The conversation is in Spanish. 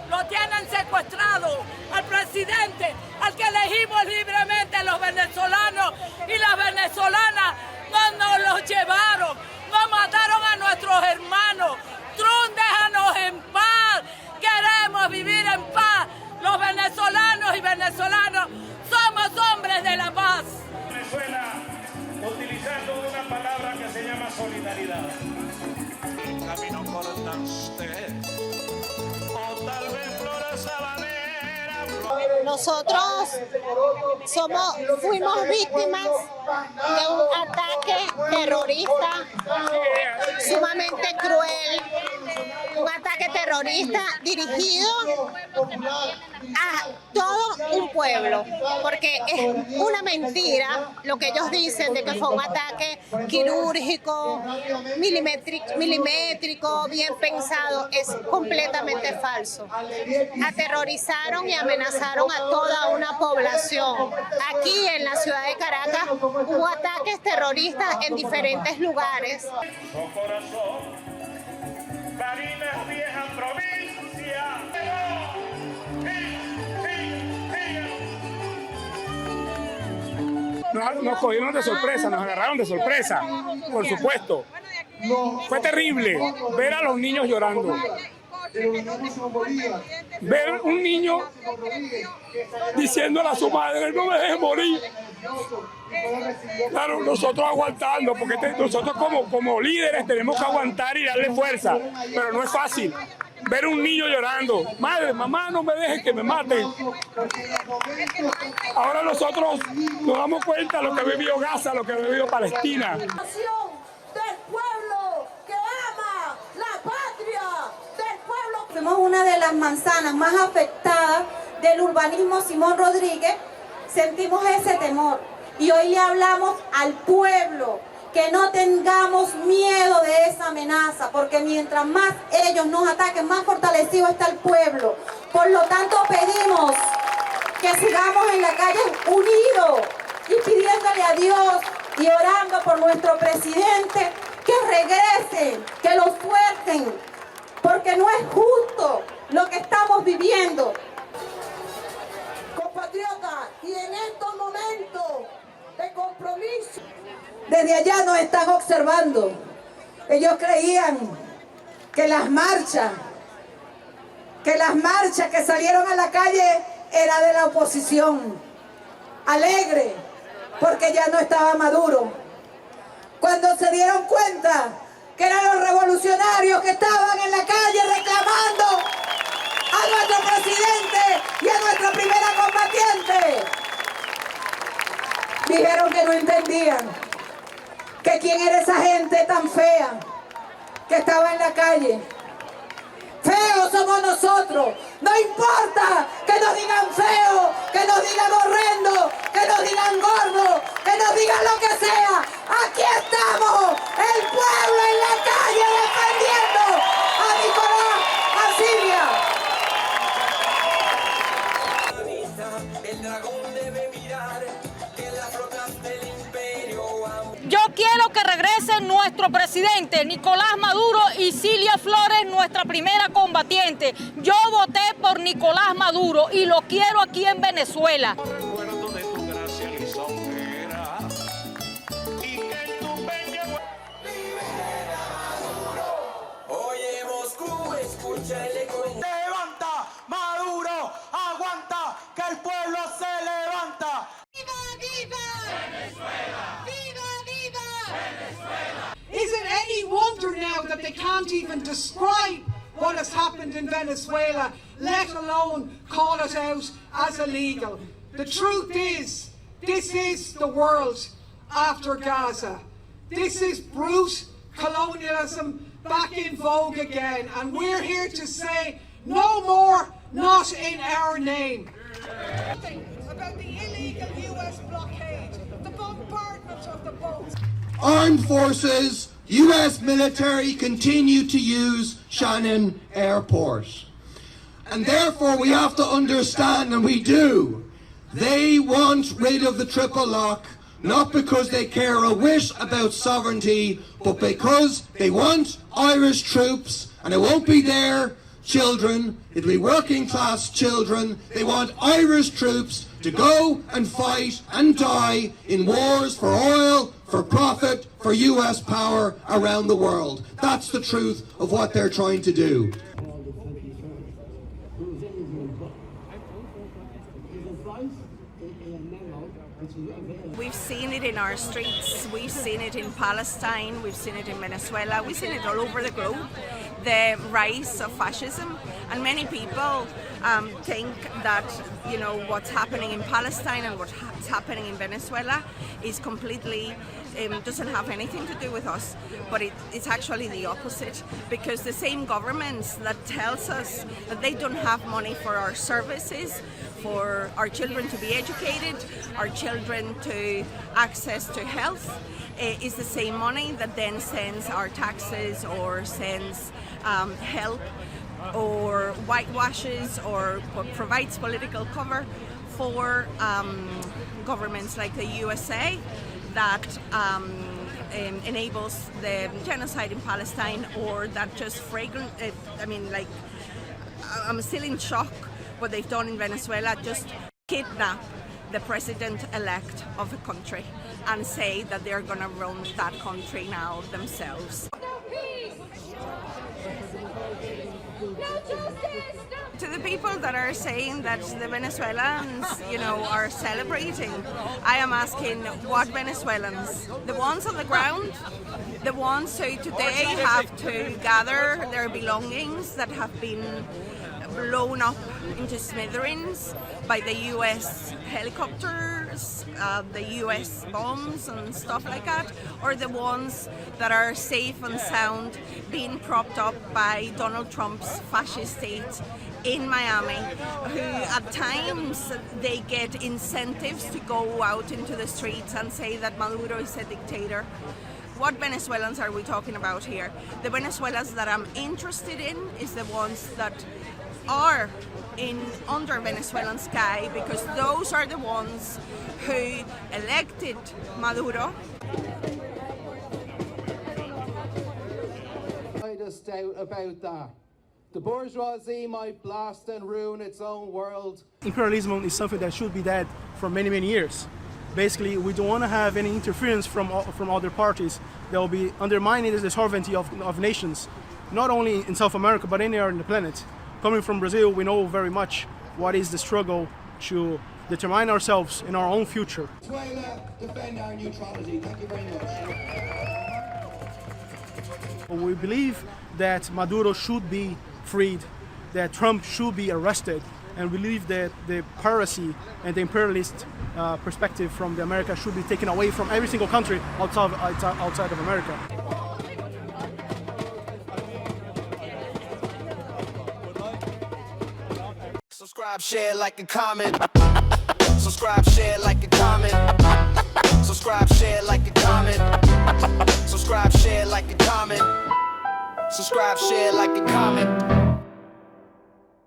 Lo tienen secuestrado al presidente, al que elegimos libremente los venezolanos y las venezolanas. No nos los llevaron, nos mataron a nuestros hermanos. Trump, déjanos en paz, queremos vivir en paz. Los venezolanos y venezolanas somos hombres de la paz. Venezuela, utilizando una palabra que se llama solidaridad. El camino cortaste, o tal vez flores sabanera. Nosotros fuimos víctimas de un ataque terrorista sumamente cruel, un ataque terrorista dirigido a todo un pueblo, porque es una mentira lo que ellos dicen de que fue un ataque quirúrgico, milimétrico, bien pensado. Es completamente falso. Aterrorizaron y amenazaron a toda una población. Aquí en la ciudad de Caracas hubo ataques terroristas en diferentes lugares. Barinas, vieja provincia. Nos cogieron de sorpresa, nos agarraron de sorpresa, por supuesto. Fue terrible ver a los niños llorando. Ver un niño diciéndole a su madre, no me dejes morir. Claro, nosotros aguantando, porque nosotros como líderes tenemos que aguantar y darle fuerza, pero no es fácil. Ver un niño llorando, madre, mamá, no me dejes que me maten. Ahora nosotros nos damos cuenta de lo que ha vivido Gaza, lo que ha vivido Palestina. Del pueblo que ama la patria, del pueblo. Fuimos una de las manzanas más afectadas del urbanismo Simón Rodríguez, sentimos ese temor y hoy le hablamos al pueblo que no tengamos miedo de esa amenaza, porque mientras más ellos nos ataquen, más fortalecido está el pueblo. Por lo tanto, pedimos que sigamos en la calle unidos y pidiéndole a Dios y orando por nuestro presidente que regresen, que lo suelten, porque no es justo lo que estamos viviendo. Compatriotas, y en estos momentos de compromiso, desde allá nos están observando. Ellos creían que las marchas que salieron a la calle era de la oposición, alegre, porque ya no estaba Maduro. Cuando se dieron cuenta que eran los revolucionarios que estaban en la calle reclamando a nuestro presidente y a nuestra primera combatiente, dijeron que no entendían que quién era esa gente tan fea que estaba en la calle. Feos somos nosotros, no importa que nos digan feo, que nos digan horrendo, que nos digan gordo, que nos digan lo que sea. Aquí estamos, el pueblo en la calle defendiendo a Nicolás, a Cilia. El dragón debe mirar que las flotas del imperio. Yo quiero que regrese nuestro presidente Nicolás Maduro y Cilia Flores, nuestra primera combatiente. Yo voté por Nicolás Maduro y lo quiero aquí en Venezuela. Recuerdo de tu gracia lisonjera y que en tu peña. Libera Maduro. Oye Moscú, escucha el eco. Levanta, Maduro, aguanta, que el pueblo se levanta. ¡Viva, viva! ¡Venezuela! ¡Viva, viva! ¡Venezuela! Is it any wonder now that they can't even describe what has happened in Venezuela, let alone call it out as illegal? The truth is, this is the world after Gaza. This is brute colonialism back in vogue again, and we're here to say no more, not in our name. About the illegal US blockade, the bombardment of the boats. Armed forces, U.S. military continue to use Shannon Airport. And therefore we have to understand, and we do, they want rid of the triple lock, not because they care a whit about sovereignty, but because they want Irish troops, and it won't be their children, it'll be working class children. They want Irish troops to go and fight and die in wars for oil, for profit, for US power around the world. That's the truth of what they're trying to do. We've seen it in our streets, we've seen it in Palestine, we've seen it in Venezuela, we've seen it all over the globe, the rise of fascism. And many people think that, you know, what's happening in Palestine and what's happening in Venezuela is completely, doesn't have anything to do with us, but it's actually the opposite, because the same governments that tells us that they don't have money for our services, for our children to be educated, our children to access to health, is the same money that then sends our taxes or sends help or whitewashes or provides political cover for governments like the USA that enables the genocide in Palestine, or that just I'm still in shock what they've done in Venezuela, just kidnap the president-elect of the country and say that they're going to run that country now themselves. To the people that are saying that the Venezuelans, you know, are celebrating, I am asking, what Venezuelans? The ones on the ground? The ones who today have to gather their belongings that have been blown up into smithereens by the US helicopters, the US bombs and stuff like that, or the ones that are safe and sound being propped up by Donald Trump's fascist state in Miami, who at times they get incentives to go out into the streets and say that Maduro is a dictator. What Venezuelans are we talking about here? The Venezuelans that I'm interested in is the ones that are under Venezuelan sky, because those are the ones who elected Maduro. I just doubt about that. The bourgeoisie might blast and ruin its own world. Imperialism is something that should be dead for many, many years. Basically, we don't want to have any interference from other parties that will be undermining the sovereignty of nations, not only in South America, but anywhere on the planet. Coming from Brazil, we know very much what is the struggle to determine ourselves in our own future. Venezuela, defend our neutrality. Thank you very much. We believe that Maduro should be freed, that Trump should be arrested, and we believe that the piracy and the imperialist perspective from the America should be taken away from every single country outside of America. Subscribe, share, like, and comment. Subscribe, share, like, and comment. Subscribe, share, like, and comment. Subscribe, share, like, and comment. Subscribe, share, like, and comment.